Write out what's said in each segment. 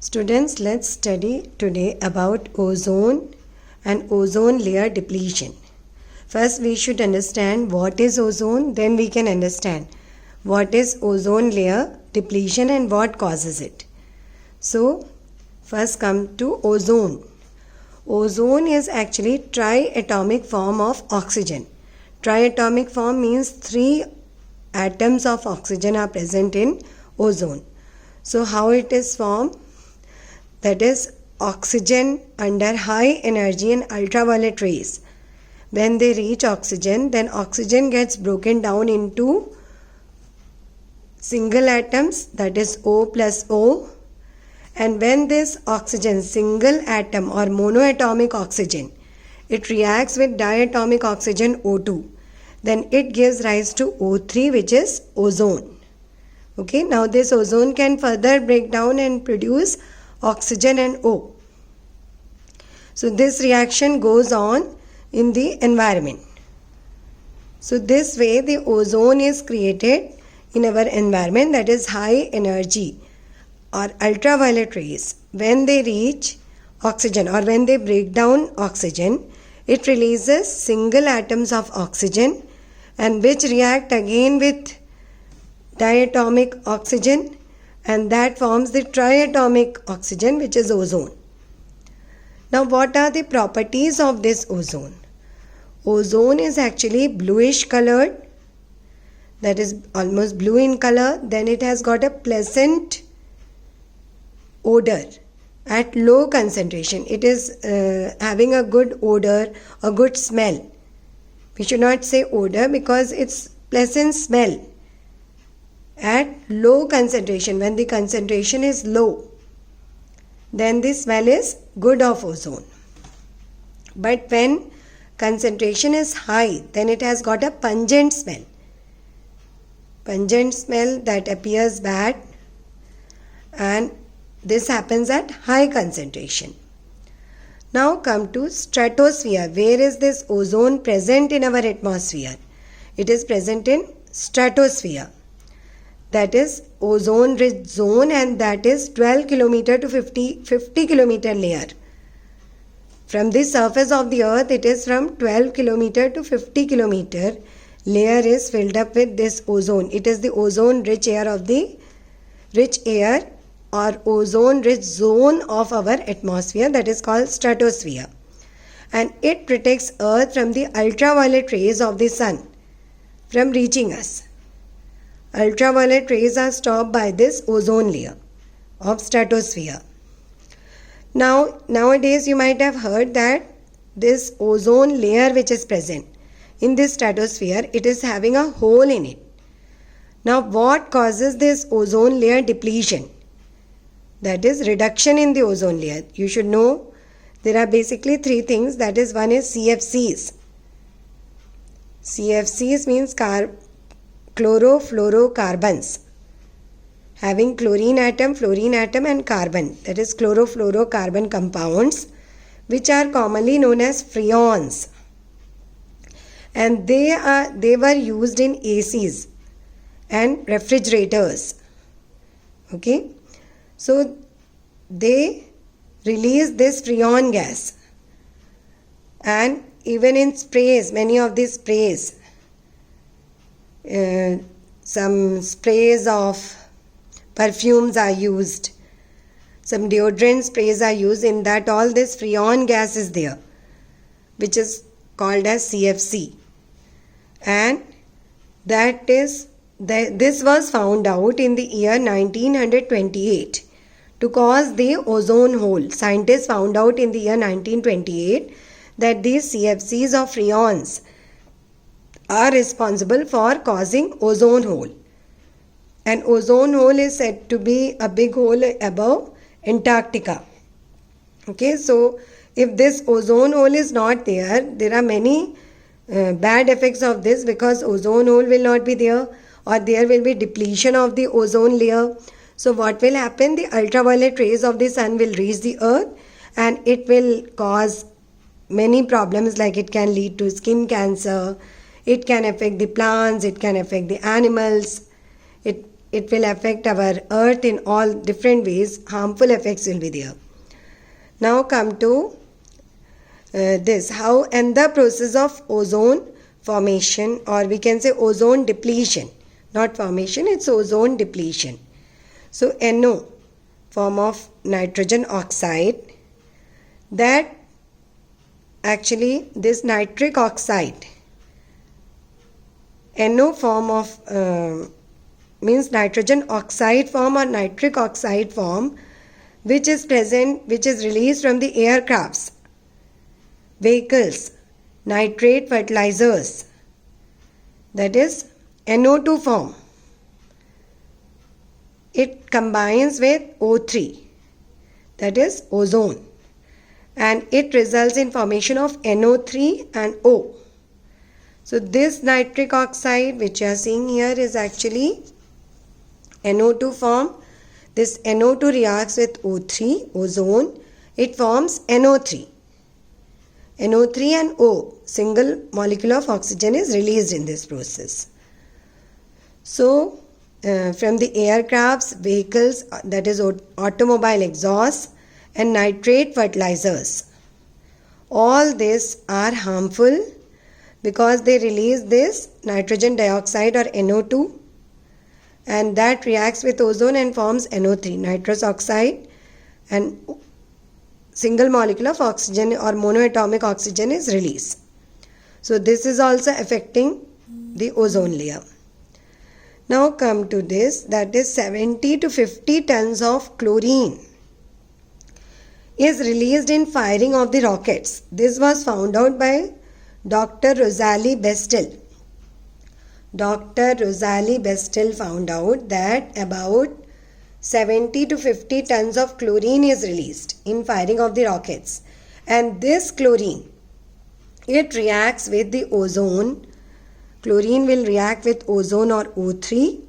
Students, let's study today about ozone and ozone layer depletion. First, we should understand what is ozone, then we can understand what is ozone layer depletion and what causes it. So, first come to ozone. Ozone is actually triatomic form of oxygen. Triatomic form means 3 atoms of oxygen are present in ozone. So, how it is formed? That is oxygen under high energy and ultraviolet rays. When they reach oxygen, then oxygen gets broken down into single atoms, that is O plus O. And when this oxygen, single atom or monoatomic oxygen, it reacts with diatomic oxygen O2, then it gives rise to O3, which is ozone. Okay, now this ozone can further break down and produce oxygen and O. So this reaction goes on in the environment. So this way the ozone is created in our environment, that is high energy or ultraviolet rays. When they reach oxygen or when they break down oxygen, it releases single atoms of oxygen and which react again with diatomic oxygen, and that forms the triatomic oxygen, which is ozone. Now, what are the properties of this ozone? Ozone is actually bluish colored, that is almost blue in color. Then it has got a pleasant odor at low concentration. It is having a good odor, a good smell. We should not say odor because it's pleasant smell at low concentration. When the concentration is low, then the smell is good of ozone. But when concentration is high, then it has got a pungent smell. Pungent smell that appears bad, and this happens at high concentration. Now come to stratosphere. Where is this ozone present in our atmosphere? It is present in stratosphere. That is ozone rich zone, and that is 12 km to 50 km layer. From the surface of the earth, it is from 12 km to 50 km layer is filled up with this ozone. It is the ozone rich air of the rich air or ozone rich zone of our atmosphere, that is called stratosphere. And it protects earth from the ultraviolet rays of the sun from reaching us. Ultraviolet rays are stopped by this ozone layer of stratosphere. Now, nowadays you might have heard that this ozone layer which is present in this stratosphere, it is having a hole in it. Now, what causes this ozone layer depletion? That is reduction in the ozone layer. You should know there are basically 3 things. That is, one is CFCs. CFCs means chlorofluorocarbons, having chlorine atom and carbon, that is chlorofluorocarbon compounds, which are commonly known as freons, and they were used in ACs and refrigerators. Okay, so they release this freon gas, and even in sprays, many of these sprays, some sprays of perfumes are used, some deodorant sprays are used. In that all this freon gas is there, which is called as CFC, and this was found out in the year 1928 to cause the ozone hole. Scientists found out in the year 1928 that these CFCs of freons are responsible for causing ozone hole. And ozone hole is said to be a big hole above Antarctica. Okay, so if this ozone hole is not there, there are many bad effects of this, because ozone hole will not be there, or there will be depletion of the ozone layer. So what will happen? The ultraviolet rays of the sun will reach the earth, and it will cause many problems, like it can lead to skin cancer, it can affect the plants, it can affect the animals, it will affect our earth in all different ways. Harmful effects will be there. Now come to this, how and the process of ozone formation, or we can say ozone depletion, not formation, it's ozone depletion. So NO, form of nitrogen oxide, that actually this nitric oxide, NO form of means nitrogen oxide form or nitric oxide form, which is present, which is released from the aircrafts, vehicles, nitrate fertilizers, that is NO2 form. It combines with O3, that is ozone, and it results in formation of NO3 and O. So this nitric oxide which you are seeing here is actually NO2 form. This NO2 reacts with O3, ozone, it forms NO3. NO3 and O, single molecule of oxygen, is released in this process. So from the aircrafts, vehicles, that is automobile exhaust, and nitrate fertilizers, all these are harmful because they release this nitrogen dioxide or NO2, and that reacts with ozone and forms NO3, nitrous oxide, and single molecule of oxygen or monoatomic oxygen is released. So this is also affecting the ozone layer. Now come to this, that is 70 to 50 tons of chlorine is released in firing of the rockets. This was found out by Dr. Rosalie Bestel. Dr. Rosalie Bestel found out that about 70 to 50 tons of chlorine is released in firing of the rockets, and this chlorine, it reacts with the ozone. Chlorine will react with ozone or O3,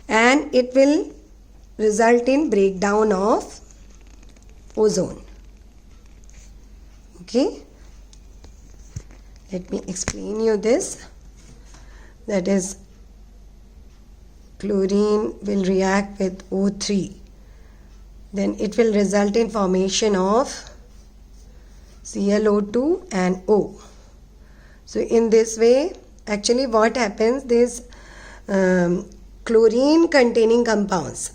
and it will result in breakdown of ozone. Okay, let me explain you this. That is, chlorine will react with O3, then it will result in formation of ClO2 and O. So in this way, actually what happens, these chlorine containing compounds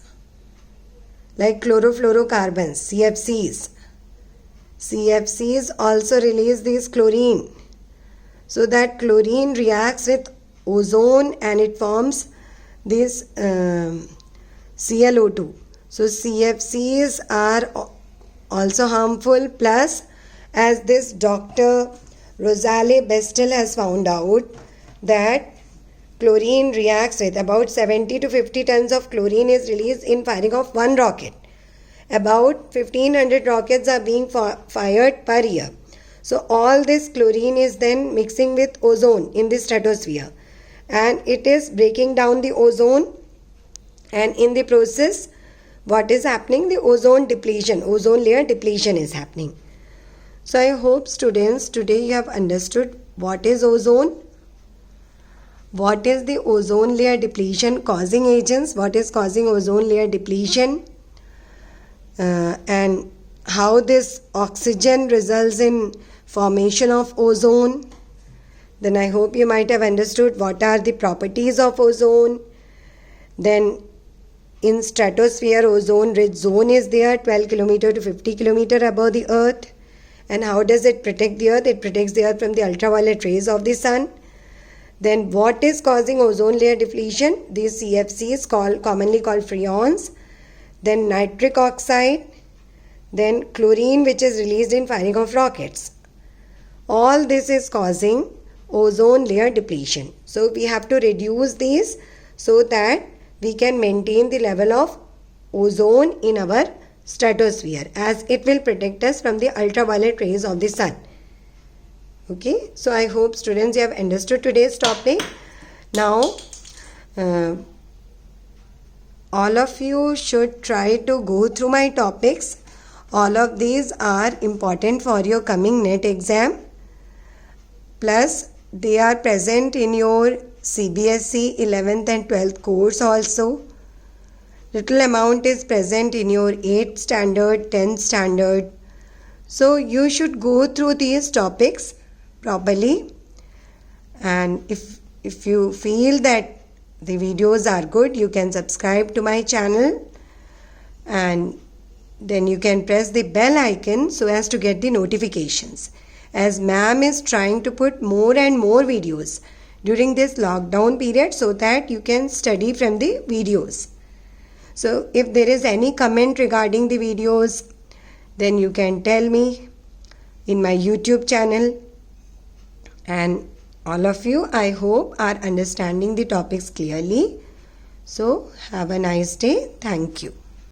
like chlorofluorocarbons, CFCs also release this chlorine. So that chlorine reacts with ozone and it forms this ClO2. So CFCs are also harmful, plus as this Dr. Rosalie Bestel has found out that chlorine reacts with about 70 to 50 tons of chlorine is released in firing of one rocket. About 1500 rockets are being fired per year. So all this chlorine is then mixing with ozone in the stratosphere, and it is breaking down the ozone, and in the process what is happening, the ozone depletion, ozone layer depletion is happening. So I hope students today you have understood what is ozone, what is the ozone layer depletion causing agents, what is causing ozone layer depletion, and how this oxygen results in formation of ozone. Then I hope you might have understood what are the properties of ozone. Then in stratosphere, ozone rich zone is there 12 km to 50 km above the earth. And how does it protect the earth? It protects the earth from the ultraviolet rays of the sun. Then what is causing ozone layer depletion? These CFCs commonly called freons. Then nitric oxide. Then chlorine, which is released in firing of rockets. All this is causing ozone layer depletion. So we have to reduce these so that we can maintain the level of ozone in our stratosphere, as it will protect us from the ultraviolet rays of the sun. Okay, so I hope students you have understood today's topic. Now all of you should try to go through my topics. All of these are important for your coming NET exam. Plus they are present in your CBSE 11th and 12th course also. Little amount is present in your 8th standard, 10th standard. So you should go through these topics properly. And if you feel that the videos are good, you can subscribe to my channel, and then you can press the bell icon so as to get the notifications, as ma'am is trying to put more and more videos during this lockdown period so that you can study from the videos. So if there is any comment regarding the videos, then you can tell me in my YouTube channel. And all of you, I hope, are understanding the topics clearly. So have a nice day. Thank you.